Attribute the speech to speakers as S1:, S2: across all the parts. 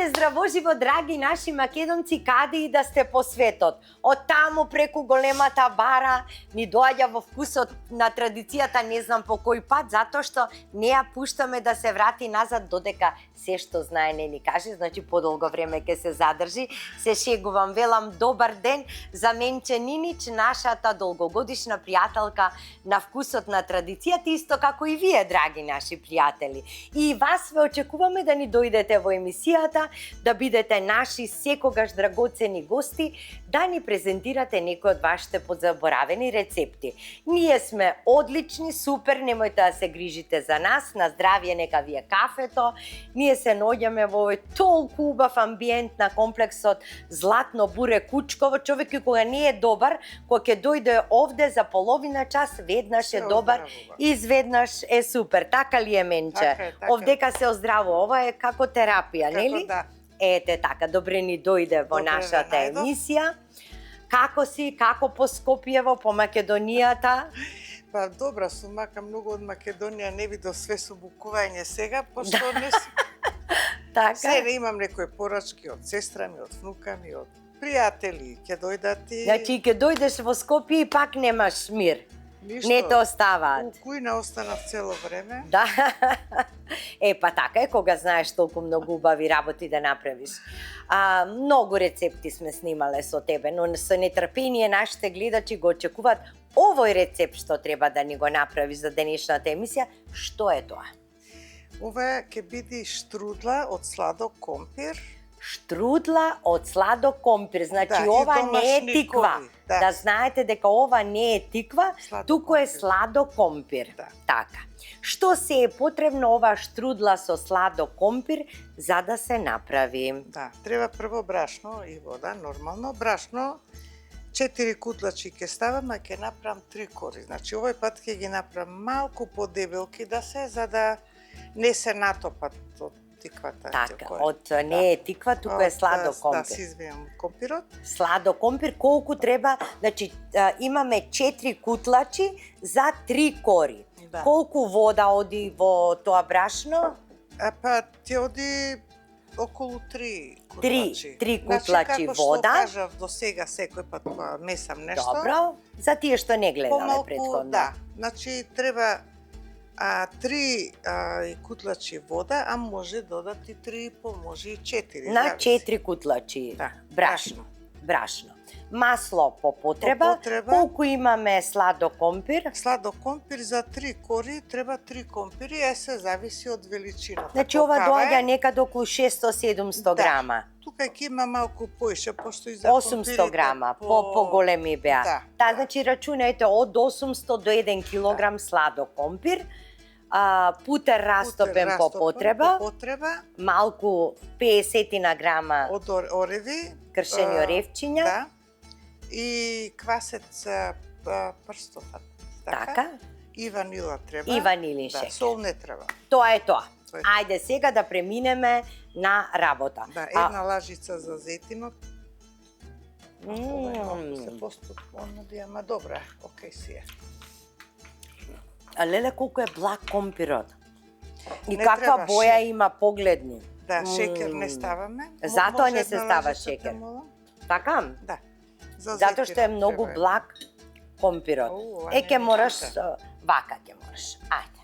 S1: Здраво живо, драги наши македонци, каде и да сте по светот. Од таму преку големата бара ни доаѓа во вкусот на традицијата, не знам по кој пат, затоа што не ја пуштаме да се врати назад додека се што знае не ни каже, значи подолго време ќе се задржи. Се шегувам, велам добар ден за Менче Нинич, нашата долгогодишна пријателка на вкусот на традицијата, исто како и вие, драги наши пријатели. И вас ве очекуваме да ни дојдете во емисијата, да бидете наши секогаш драгоцени гости, да ни презентирате некои од вашите подзаборавени рецепти. Ние сме одлични, супер, немојте да се грижите за нас, на здравје нека ви е кафето. Ние се наоѓаме во овој толку убав амбиент на комплексот Златно буре Кучково. Човек и кога не е добар, кога ќе дојде овде за половина час, веднаш е добар, изведнаш е супер. Така ли е, Менче?
S2: Така.
S1: Овдека се оздраво, ова е како терапија, нели?
S2: Да.
S1: Ете така, добре ни дојде во нашата емисија. Како си, како по Скопјево, по Македонијата?
S2: Па добра сум, мака многу од Македонија не видов све со букување сега, пошто не сум.
S1: Така.
S2: Сега имам некои порачки од сестра ми, од внука ми, од пријатели, ќе дојдат и...
S1: Значи, ќе дојдеш во Скопје и пак немаш мир.
S2: Ништо.
S1: Не те оставаат.
S2: У кујна останав цело време.
S1: Да. Па така е кога знаеш толку многу убави работи да направиш. Многу рецепти сме снимале со тебе, но со нетрпение нашите гледачи го очекуваат овој рецепт што треба да ни го направиш за денешната емисија. Што е тоа?
S2: Ова ќе биде штрудла од сладок компир.
S1: Штрудла од сладок компир, значи
S2: Да,
S1: ова
S2: и
S1: не е
S2: домашни
S1: тиква.
S2: кови, да.
S1: Да знаете дека ова не е тиква,
S2: Сладок
S1: туку е
S2: компир.
S1: сладок компир.
S2: Да.
S1: Така. Што се е потребно ова штрудла со сладок компир за да се направи?
S2: Да, треба прво брашно и вода, нормално. Брашно 4 кутлачи ќе ставам, а ќе направам 3 кори. Значи овој пат ќе ги направам малку подебелки да се, за да не се натопат од тиквата.
S1: Така, од не е тиква, туку е сладок
S2: Да,
S1: компир.
S2: се извинам, компирот.
S1: Сладок компир, колку треба, значи имаме 4 кутлачи за 3 кори.
S2: Да.
S1: Колку вода оди во тоа брашно?
S2: Па ти оди околу 3 кутлачи.
S1: 3 кутлачи
S2: значи,
S1: вода.
S2: Како што кажав до сега секој пат кога месам нешто.
S1: Добро, за тие што не гледале
S2: Помалку,
S1: претходно.
S2: да. Значи треба 3 кутлачи вода, а може додати 3,5, може и 4.
S1: На
S2: зависи.
S1: 4 кутлачи
S2: Да,
S1: брашно. Масло по потреба. Колку имаме сладок компир?
S2: Сладок компир за 3 кори треба 3 компири, се зависи од величината.
S1: Значи ова доаѓа некаде околу 600-700 грама.
S2: Тука ќе има малку поише, пошто и за
S1: 800 грама, по-големи беа.
S2: Да.
S1: Та, значи рачунајте од 800 до 1 килограм сладок компир, путер растопен по потреба, малку 50 грама
S2: од ореви,
S1: кршени оревчиња.
S2: Да. И квасец прстов.
S1: Така.
S2: И ванила треба.
S1: И ванилин шекер.
S2: Да, сол не треба.
S1: Тоа е тоа. Ајде сега да преминеме на работа.
S2: Да, една лажица за зетинот. Се поступно да ама добра, окей си е.
S1: А леле колку е благ компирот. И
S2: Не
S1: каква
S2: треба
S1: боја има, погледни.
S2: Да, шекер не ставаме.
S1: Затоа не се става шекер. Така?
S2: Да.
S1: Затоа што е многу благ компирот. Ќе мораш вака ќе мораш. Ајде.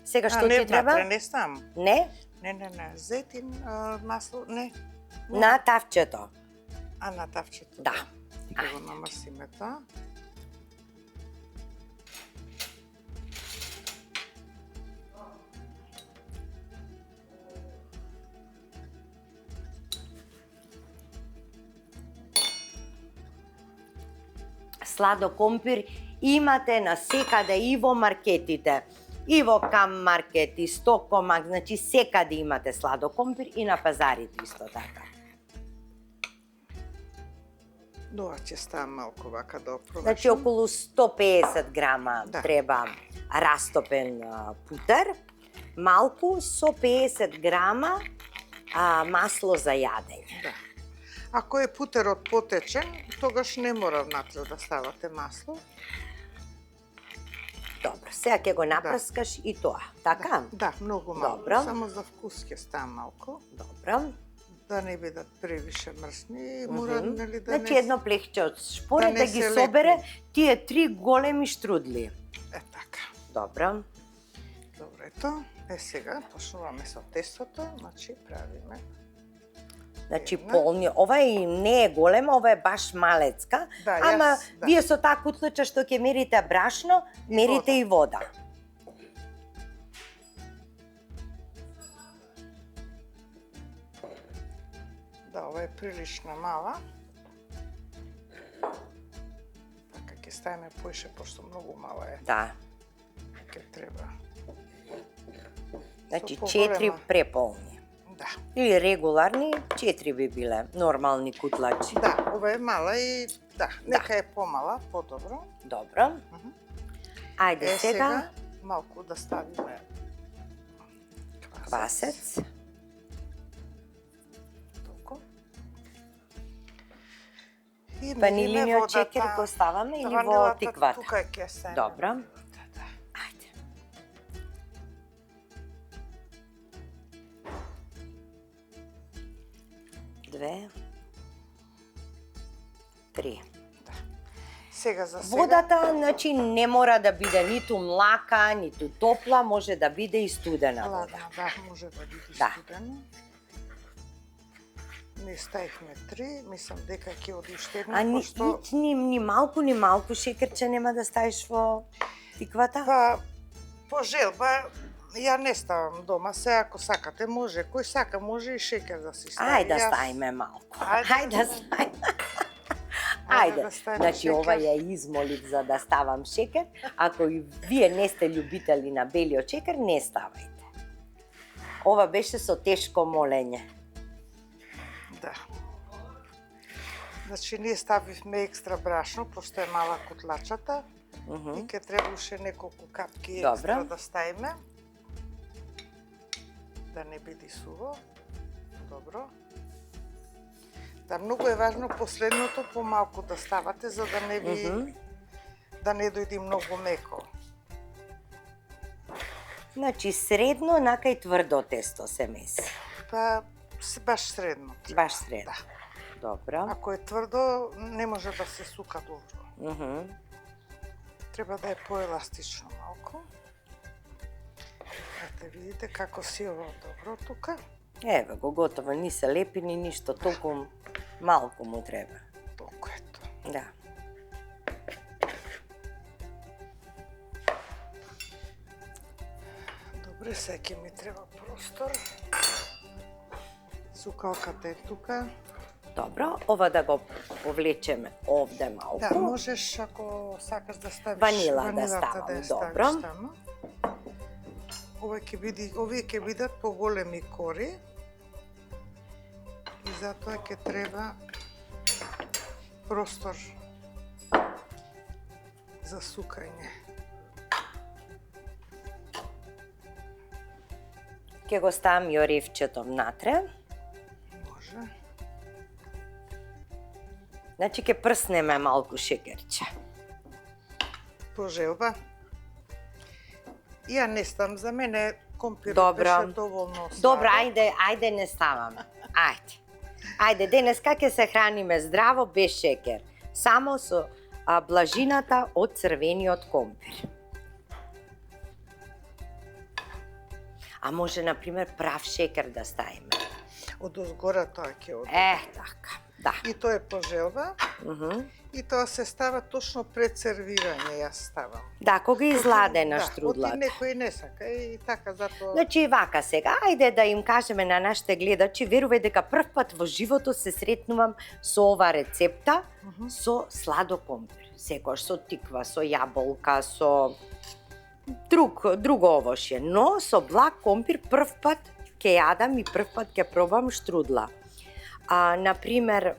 S1: Сега што ти треба?
S2: Не ставам.
S1: Не?
S2: Не. Зетин, масло, не.
S1: На тавчето.
S2: На тавчето.
S1: Да.
S2: Да го намрсиме тоа.
S1: Сладок компир имате на секаде и во маркетите. И во Кам маркет, и Стокомак, значи секаде имате сладок компир и на пазарите исто така.
S2: Тоа ќе става малку вака да опробаш.
S1: Значи околу 150 грама треба растопен путер, малку со 50 грама масло за јадење.
S2: Да. Ако е путерот потечен, тогаш не мора внатре да ставате масло.
S1: Добро, сега ќе го напрскаш и тоа, така?
S2: Да, многу малку.
S1: Добро.
S2: Само за вкус ќе става малку.
S1: Добро.
S2: Да не бидат превише мрсни, мора нели да
S1: Значи едно плехче од шпоред
S2: да не
S1: да ги
S2: се
S1: собере
S2: лепи.
S1: тие 3 големи штрудли.
S2: така.
S1: Добро.
S2: Добро ето. Сега почнуваме со тестото, значи правиме.
S1: Значи
S2: Една.
S1: полни, ова и не е голема, ова е баш малецка,
S2: Да,
S1: ама
S2: јас, да.
S1: вие со таа кутлича што ќе мерите брашно, мерите и вода.
S2: Да, ова е прилично мала. Така ќе ставиме поише, пошто многу мала е.
S1: Да.
S2: Ќе треба.
S1: Значи
S2: Со
S1: 4
S2: поголема.
S1: преполни.
S2: Да.
S1: Или регуларни, 4 би биле нормални кутлачи.
S2: Да, ова е мала и да, нека е помала, подобро.
S1: Добро. Ајде сега
S2: сега малку да ставиме
S1: квасец.
S2: Толку. И
S1: Ванилиниот чекер го ставаме или во тиквата?
S2: Тука ќе ставиме.
S1: Добро.
S2: Да.
S1: Ајде. Две. Три.
S2: Сега за сега.
S1: Водата, значи, не мора да биде ниту млака, ниту топла, може да биде и студена вода.
S2: Ладно, да, може да биде
S1: Да.
S2: студено. Не ставихме 3, мислам дека ќе оди уште
S1: А
S2: едно,
S1: ни,
S2: пошто...
S1: ни малку шекерче нема да ставиш во тиквата?
S2: Па, по желба, ја не ставам дома, се ако сакате може, кој сака може и шекер да си стави.
S1: Ајде да
S2: Јас-
S1: ставиме малку.
S2: Ајде.
S1: Ајде да ставиме.
S2: Ајде
S1: Ајде,
S2: да ставиме
S1: значи
S2: шекер.
S1: ова ја измолив за да ставам шекер. Ако и вие не сте љубители на белиот шекер, не ставајте. Ова беше со тешко молење.
S2: Да. Значи, ние ставивме екстра брашно, пошто е мала котлачата. И ќе требаше неколку капки екстра
S1: Добро.
S2: да ставиме. Да не биде суво. Добро. Да, многу е важно последното помалку да ставате, за да не ви да не дојде многу меко.
S1: Значи средно, нака и тврдо тесто се меси.
S2: Па баш средно.
S1: Баш средно.
S2: Да.
S1: Добро.
S2: Ако е тврдо, не може да се сука добро. Треба да е поеластично малку. Ете, видите како си ово добро тука.
S1: Еве го готово, ни се лепи ни ништо, толку малку му треба.
S2: Толку ето.
S1: Да.
S2: Добре, сега ќе ми треба простор. Сукалката е тука.
S1: Добро, ова да го повлечеме овде малку.
S2: Да, можеш ако сакаш да ставиш
S1: Ванила да
S2: ванилата
S1: ставам,
S2: да ја
S1: добро.
S2: ставиш тамо. Овие ќе бидат поголеми кори. И затоа ќе треба простор за сукање.
S1: Ќе го ставам и оревчето внатре.
S2: Може.
S1: Значи ќе прснеме малку шекерче.
S2: По желба. Ја не ставам, за мене компирот
S1: Добро.
S2: беше доволно сладок.
S1: Добро, ајде не ставаме. Ајде. Ајде, денеска ќе се храниме здраво без шекер. Само со блажината од црвениот компир. А може, например, прав шекер да ставиме.
S2: Од озгора тоа ќе оди.
S1: Така, да.
S2: И тоа е по желба.
S1: Мгм.
S2: И тоа се става точно пред сервирање, јас ставам.
S1: Да, кога изладена
S2: Да,
S1: штрудлата.
S2: оти некој не сака и така затоа.
S1: Значи, вака сега, ајде да им кажеме на нашите гледачи, верувај дека прв пат во животот се сретнувам со ова рецепта, со сладок компир. Секојаш со тиква, со јаболка, со друго овошје, но со благ компир прв пат ќе јадам и прв пат ќе пробам штрудла. Например,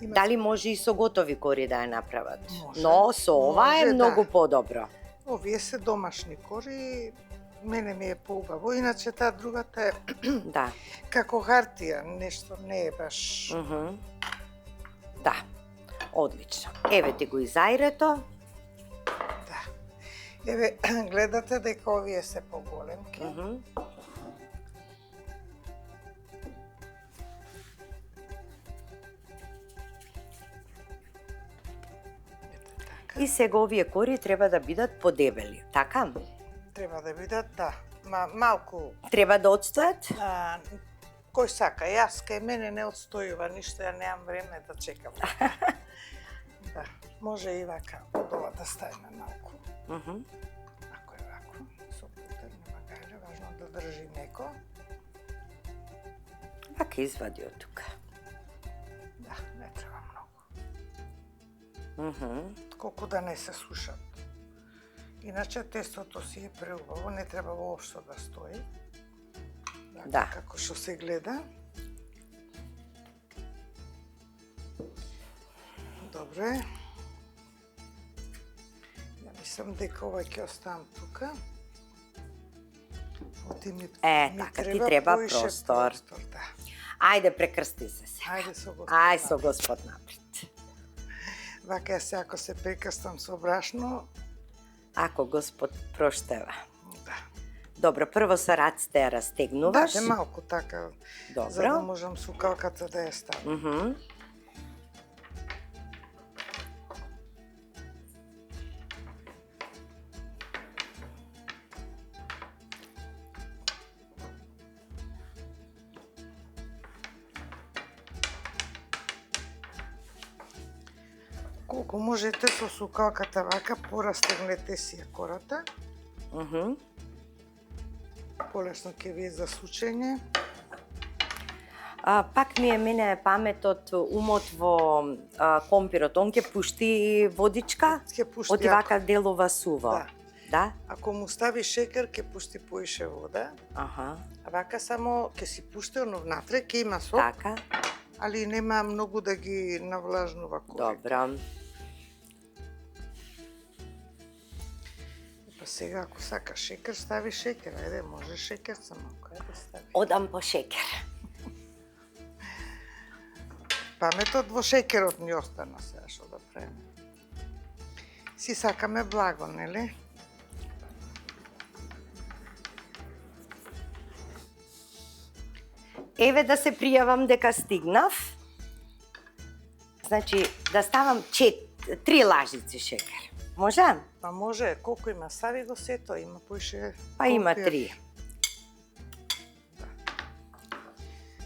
S1: дали може и со готови кори да ја направат?
S2: Може.
S1: Но со ова
S2: Може,
S1: е
S2: да.
S1: многу подобро.
S2: Овие се домашни кори, мене ми е поубаво, иначе таа другата е
S1: Да.
S2: како хартија, нешто не е баш.
S1: Да. Одлично. Еве ти го и зајрето.
S2: Да. Еве, гледате дека овие се поголемки.
S1: И сега овие кори треба да бидат подебели, така?
S2: Треба да бидат, да. Малку.
S1: Треба да одстојат?
S2: Кој сака, јас кај мене не одстојува ништо, ја немам време да чекам. Да, може и вака, од ова да ставиме малку. Ако е вако, со путер, нема гајле, важно да држи меко.
S1: Вака извади од тука.
S2: Да, не треба многу. Колку да не се сушат. Иначе тестото си е преубаво, не треба воопшто да стои.
S1: Да.
S2: Како што се гледа. Добре. Ја мислам дека ова ќе оставам тука.
S1: Така, ти треба простор.
S2: Да.
S1: Ајде, прекрсти се сега.
S2: Ајде со Господ.
S1: Ај со Господ напред.
S2: Вака се ако се прекрстам со брашно.
S1: Ако Господ проштева.
S2: Да.
S1: Добро, прво со раците ја растегнуваш.
S2: Да, малку така.
S1: Добро.
S2: За да можам сукалката да ја ставам. Колку можете со сукалката вака, порастегнете си ја кората. Полесно ќе ви е за сучење.
S1: Пак ми е мене паметот, умот во компирот. Он ќе пушти водичка,
S2: Ќе пушти
S1: оти вака делува суво.
S2: Да.
S1: Да?
S2: Ако му стави шекер, ќе пушти поише вода.
S1: Аха.
S2: А вака само ќе си пушти, оно внатре ќе има сок,
S1: Така.
S2: али нема многу да ги навлажнува корите.
S1: Добро.
S2: Па сега, ако сака шекер, стави шекер. Ајде, може шекер само. Ајде, стави.
S1: Одам по шекер.
S2: Паметот во шекерот ни остана сега што да правиме. Си сакаме благо, нели?
S1: Еве да се пријавам дека стигнав. Значи, да ставам 3 лажици шекер. Може?
S2: Па може, колку има, стави го сето, има поише.
S1: Па има
S2: компир.
S1: 3.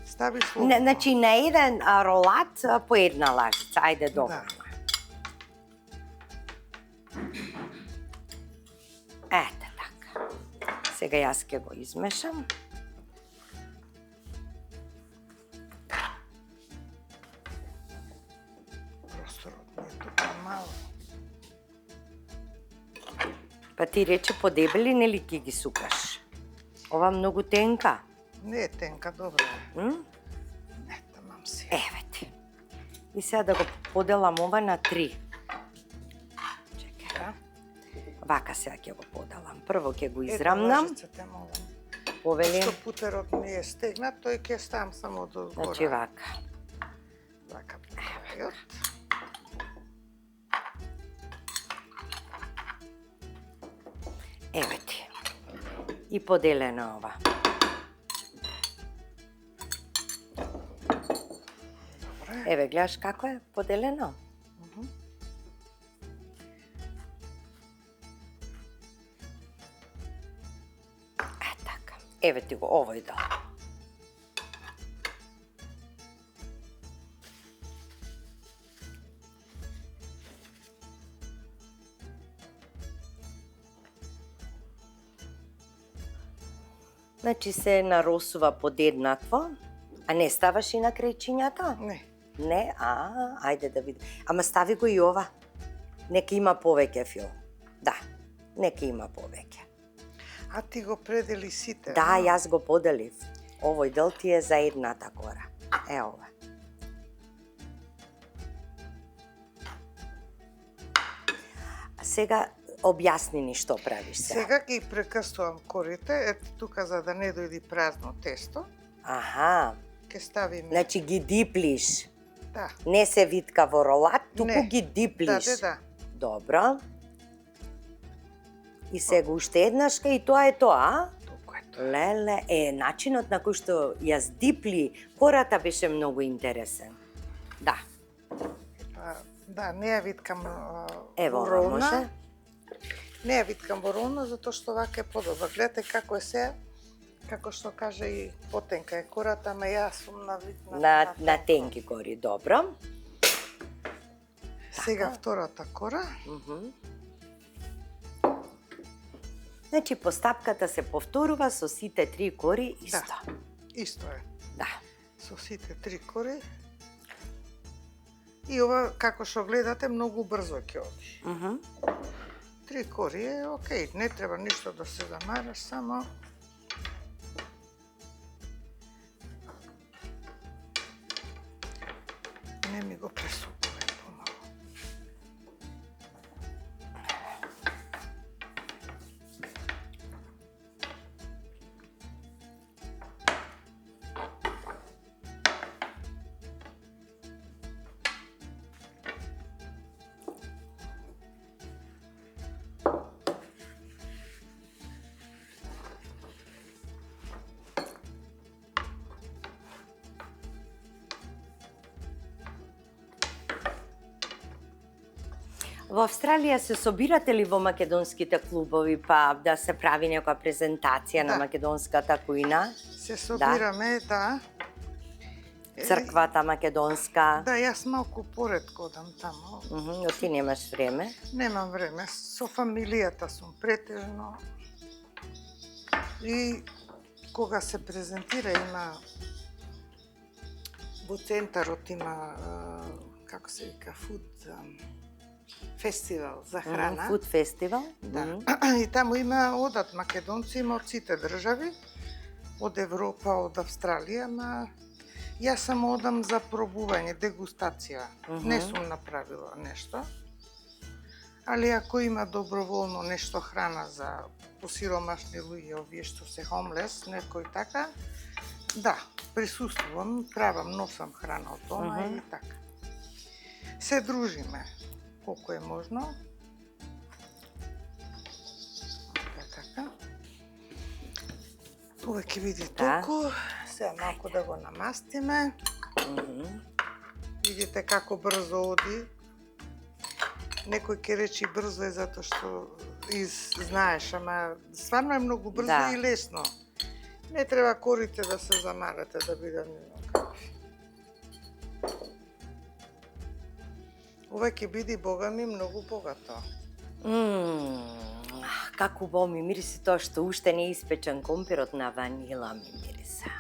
S2: Стави слободно.
S1: Значи, на еден ролат по една лажица. Ајде, добро. Ете така. Сега јас ќе го измешам.
S2: Просторот не е тука мало.
S1: Па ти рече подебели, нели ќе ги сукаш? Ова многу тенка.
S2: Не е тенка, добро е. Не, тамам си.
S1: Еве ти. И сега да го поделам ова на 3. Чекај. Вака сега ќе го поделам. Прво ќе го израмнам.
S2: Лажицата молам.
S1: Повелим.
S2: Што путерот не е стегнат, тој ќе ставам само до згора.
S1: Значи вака.
S2: Вака путерот.
S1: Еве ти. И поделено ова. Еве, гледаш како е поделено? Така. Еве ти го овој дел. Значи се наросува подеднакво, а не ставаш и на крајчињата?
S2: Не.
S1: Не, ајде да видим. Ама стави го и ова. Нека има повеќе фил. Да, нека има повеќе.
S2: А ти го предели сите?
S1: Да, јас го поделив. Овој дел ти е за едната кора. Е ова. А сега објасни ни што правиш сега.
S2: Сега ги прекрстувам корите, ето тука за да не дојди празно тесто.
S1: Аха,
S2: Ке ставиме.
S1: значи ги диплиш.
S2: Да.
S1: Не се витка во ролат, туку
S2: Не.
S1: ги диплиш.
S2: Да.
S1: Добро. И сега уште еднашка и тоа е тоа, а?
S2: Толку е тоа.
S1: Леле, начинот на кој што јас дипли кората беше многу интересен. Да.
S2: Да, не ја виткам
S1: Ево,
S2: во ролна.
S1: може.
S2: Не ја виткам во ролна, затоа што вака е подобро. Гледате како е се, како што каже и потенка е кората, ама јас сум навикна
S1: На тенки кори, добро.
S2: Сега втората кора.
S1: Значи, постапката се повторува со сите 3 кори исто.
S2: Да, исто е.
S1: Да.
S2: Со сите 3 кори. И ова, како што гледате, многу брзо ќе оди. 3 кори е окей, не треба ништо да се замараш, само не ми го пресупуваме помало.
S1: Во Австралија се собирате ли во македонските клубови, па да се прави некоја презентација на
S2: Да.
S1: македонската кујна?
S2: Се собираме, да.
S1: Црквата македонска?
S2: Да, јас малку поретко одам тамо.
S1: Но ти немаш време.
S2: Немам време, со фамилијата сум претежно. И кога се презентира има во центарот има како се вика фуд фестивал за храна.
S1: Фуд фестивал?
S2: Да. И таму одат македонци, има од сите држави, од Европа, од Австралија, ама јас само одам за пробување, дегустација. Не сум направила нешто. Али ако има доброволно нешто храна за посиромашни луѓе, овие што се хомлес, некој така, да, присуствувам, правам, носам храна од дома и така. Се дружиме колку е можно. Така. Ова ќе биде толку. Сега малку да го намастиме. Видите како брзо оди. Некој ќе речи брзо е затоа што знаеш, ама стварно е многу брзо и лесно. Не треба корите да се замарате да бидат какви. Ова ќе биде, богами, многу богато.
S1: Како убаво ми мириси тоа што уште не е испечен компирот на ванила ми мириса.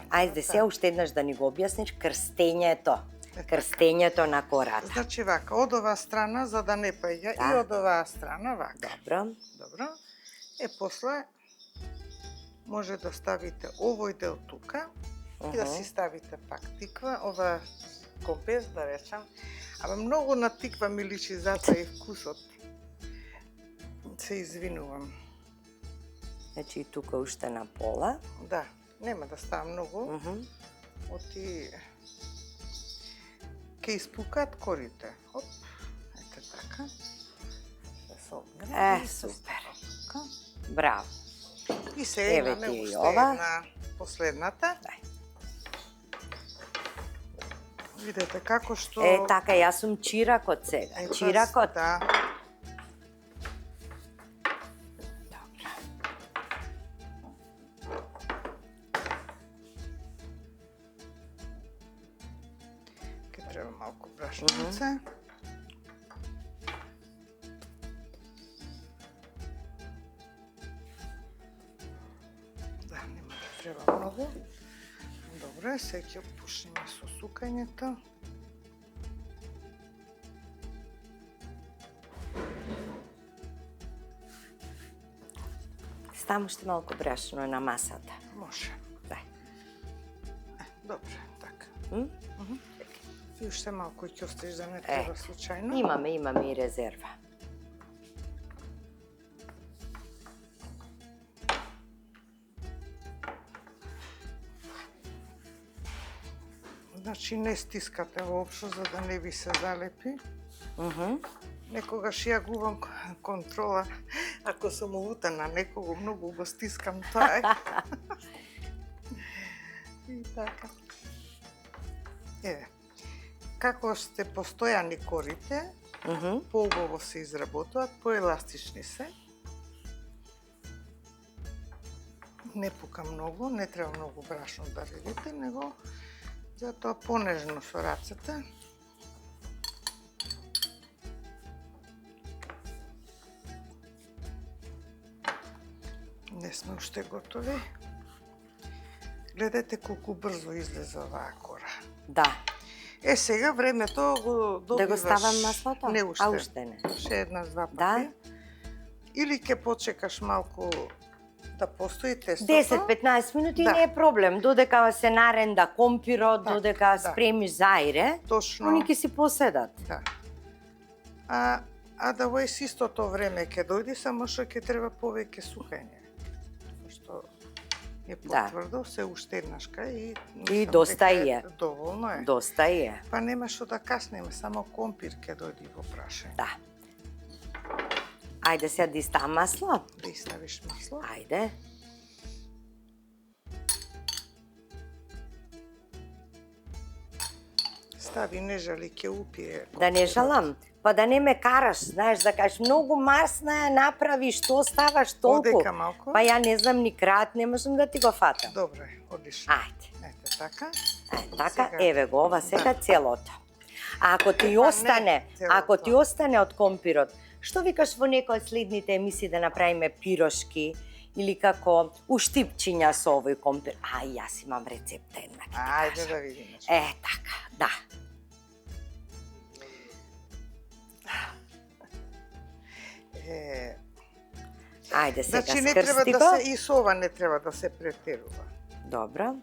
S1: Ајде се уште еднаш да ни го објасниш крстењето на кората.
S2: Значи вака, од оваа страна за да не паѓа и од оваа страна вака. Добро. После може да ставите овој дел тука и да си ставите пак тиква, ова компес да речам. Ама многу на тиква ми личи, затоа и вкусот. Се извинувам.
S1: Значи и тука уште на пола.
S2: Да, нема да става многу. Оти ќе испукаат корите. Оп, ете така. Да се огне.
S1: Супер. Браво.
S2: И се имаме уште една последната. Видете како што...
S1: Така, јас сум чиракот сега. Чиракот.
S2: Да. Ке треба малку брашнице. Да, нема да треба многу. Добре, сега ќе почнеме со сукањето.
S1: Ставам уште малку брашно на масата.
S2: Може.
S1: Дај.
S2: Добре, така. И уште малку ќе оставиш да не треба случајно.
S1: Имаме и резерва.
S2: Значи не стискате воопшто за да не ви се залепи. Некогаш ја губам контрола, ако сум улутана некого многу го стискам тоа. И така. Еве, како сте постојани корите, поубаво се изработуваат, поеластични се. Не пука многу, не треба многу брашно да редите, него затоа понежно со рацете. Не сме уште готови. Гледате колку брзо излезе оваа кора.
S1: Да.
S2: Сега времето го добиваш.
S1: Да го ставам маслото?
S2: Не уште.
S1: А уште не.
S2: Ше една-два пати.
S1: Да.
S2: Или ќе почекаш малку да постои тестото.
S1: 10-15 минути
S2: Да.
S1: не е проблем. Додека се наренда компирот,
S2: Да,
S1: додека
S2: да.
S1: спремиш заире,
S2: Точно.
S1: они ќе си поседат.
S2: Да. А да во истото време ќе дојде, само што ќе треба повеќе сухање. Што е потврдо, се уште еднашка и
S1: доста е.
S2: Доволно е.
S1: Доста е.
S2: Па нема што да каснеме, само компир ќе дојде во прашање.
S1: Да. Ајде сега да ставам масло.
S2: Да ставиш масло.
S1: Ајде.
S2: Стави, не жали, ќе упие.
S1: Да не жалам. Па да не ме караш, знаеш, да кажеш многу масна ја направи, што ставаш толку.
S2: Одека малку.
S1: Па ја не знам ни крајот, не можам да ти го фатам.
S2: Добре, одлично.
S1: Ајде.
S2: Ете така.
S1: Така,
S2: Сега-
S1: еве го, ова сега целото. А ако ти
S2: Па не
S1: остане,
S2: целото.
S1: ако ти остане од компирот, што викаш во некој од следните емисии да направиме пирошки или како уштипчиња со овој компир? Јас имам рецепта една, ќе ти
S2: Ајде
S1: кажам.
S2: да видиме.
S1: Така, да. Ајде сега
S2: Значи не треба
S1: скрсти
S2: да
S1: го.
S2: се и со ова не треба да се претерува.
S1: Добро,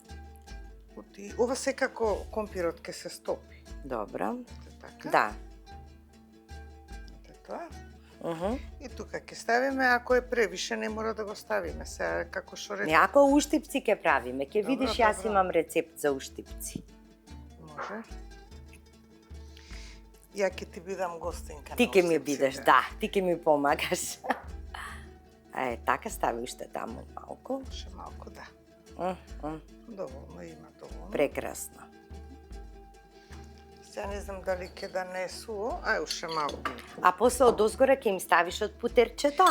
S2: Ова секако компирот ќе се стопи.
S1: добро.
S2: Ете така.
S1: Да.
S2: Ете тоа.
S1: Мгм.
S2: И тука ќе ставиме, ако е превише не мора да го ставиме. Сега како што
S1: Не,
S2: рече,
S1: ако уштипци ќе правиме, ќе
S2: Добро,
S1: видиш јас
S2: добро.
S1: имам рецепт за уштипци.
S2: може. Ја ќе ти бидам гостинка.
S1: Ти
S2: на
S1: ќе ми
S2: уштипците.
S1: бидеш, да, ти ќе ми помагаш. Така стави уште таму малку.
S2: Ше малку, да. Доволно има, доволно.
S1: Прекрасно.
S2: Сега не знам дали ќе да не е суво, уште малку.
S1: А после од озгора ќе им ставиш од путерчето?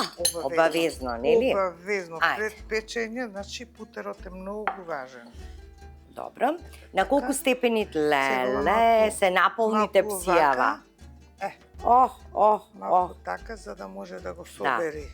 S1: Обавезно, нели?
S2: Обавезно.
S1: Ајде.
S2: Пред печење, значи путерот е многу важен.
S1: Добро. На колку степени леле
S2: малку-
S1: се наполните
S2: малку
S1: псијава?
S2: вака. Малку
S1: Ох.
S2: така, за да може да го собери.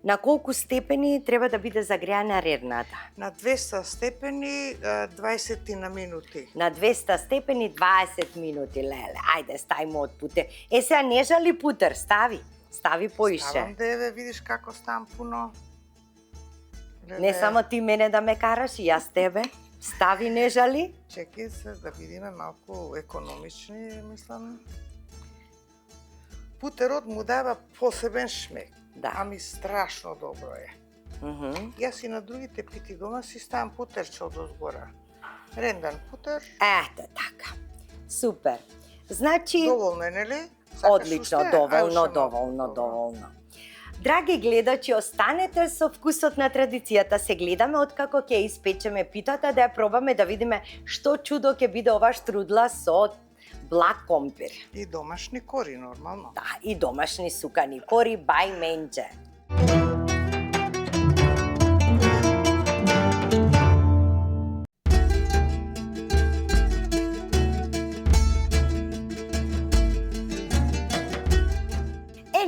S1: На колку степени треба да биде загреана рерната?
S2: На 200 степени 20 на минути.
S1: На 200 степени 20 минути, леле. Ајде, ставимо од путер. Сега не жали путер, стави. Стави поише.
S2: Ставам деве, видиш како ставам пуно.
S1: Не само ти мене да ме караш, и јас тебе. Стави, не жали.
S2: Чекај се да видиме малку економични, мислам. Путерот му дава посебен шмек.
S1: Да.
S2: Ами страшно добро е. Јас и на другите пити дома си ставам путерче од озгора. Рендан путер.
S1: Ете така. Супер. Значи,
S2: Доволно е, нели? Сакаш
S1: одлично,
S2: уште?
S1: доволно,
S2: Уште
S1: доволно,
S2: малку, добро.
S1: доволно. Драги гледачи, останете со вкусот на традицијата. Се гледаме откако ќе испечеме питата, да ја пробаме да видиме што чудо ќе биде ова штрудла со блак компир.
S2: И домашни кори, нормално.
S1: Да, и домашни сукани кори бај Менџе.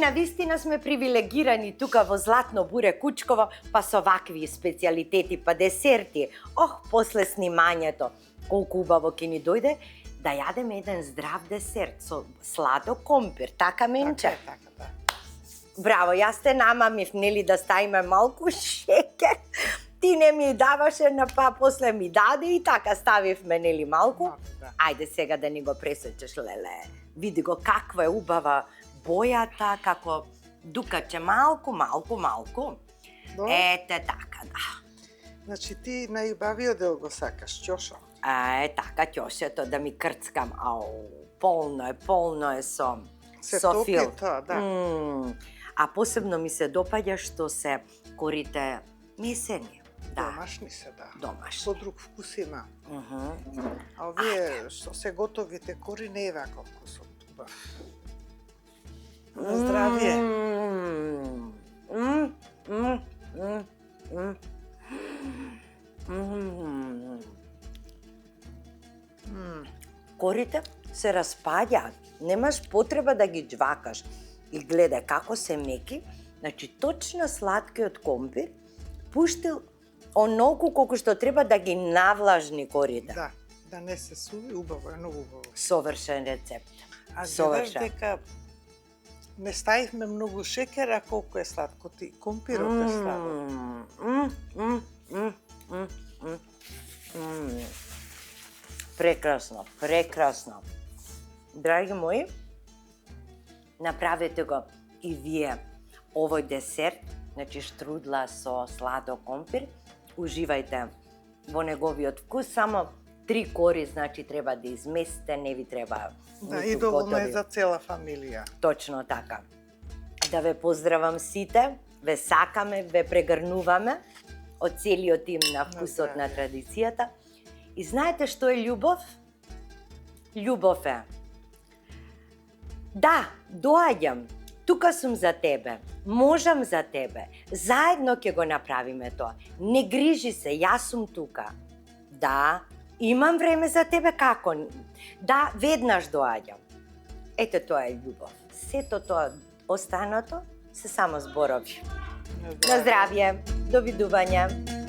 S1: Навистина сме привилегирани тука во Златно буре Кучково, па со вакви специјалитети, па десерти. Ох, после снимањето, колку убаво ќе ни дојде да јадеме еден здрав десерт со сладок компир, така Менче?
S2: Така, да.
S1: Браво, јас те намамив, нели, да ставиме малку шекер. Ти не ми даваше, па после ми даде и така ставивме, нели, малку.
S2: Да.
S1: Ајде сега да ни го пресечеш, леле. Види го каква е убава бојата, како дукаче малку.
S2: Да.
S1: Ете така, да.
S2: Значи ти најубавиот дел го сакаш, ќошо?
S1: така ќошето да ми крцкам. Полно е со
S2: Се
S1: со
S2: топи
S1: фил.
S2: тоа, да.
S1: А посебно ми се допаѓа што се корите месени. Да,
S2: Домашни се, да.
S1: домашни.
S2: Со друг вкус има.
S1: Мгм.
S2: А овие што се готовите кори не е вака вкусот. На здравје.
S1: Корите се распаѓаат. Немаш потреба да ги џвакаш. И гледај како се меки, значи точно сладкиот компир пуштил онолку колку што треба да ги навлажни корите.
S2: Да не се суви, убаво е, многу убаво.
S1: Совршен рецепт.
S2: А гледаш
S1: Совршен.
S2: дека не ставивме многу шекер, а колку е сладко ти. Компирот е сладок.
S1: Прекрасно, прекрасно. Драги мои, направете го и вие овој десерт, значи штрудла со сладок компир. Уживајте во неговиот вкус, само 3 кори, значи треба да изместите, не ви треба
S2: Да,
S1: ниту
S2: и доволно е
S1: готови.
S2: за цела фамилија.
S1: Точно така. Да ве поздравам сите, ве сакаме, ве прегрнуваме од целиот тим на вкусот на традицијата. И знаете што е љубов? Љубов е. Да, доаѓам, тука сум за тебе, можам за тебе, заедно ќе го направиме тоа. Не грижи се, јас сум тука. Да, имам време за тебе, како? Да, веднаш доаѓам. Ете тоа е љубов. Сето тоа останато се само зборови. На здравје, довидување.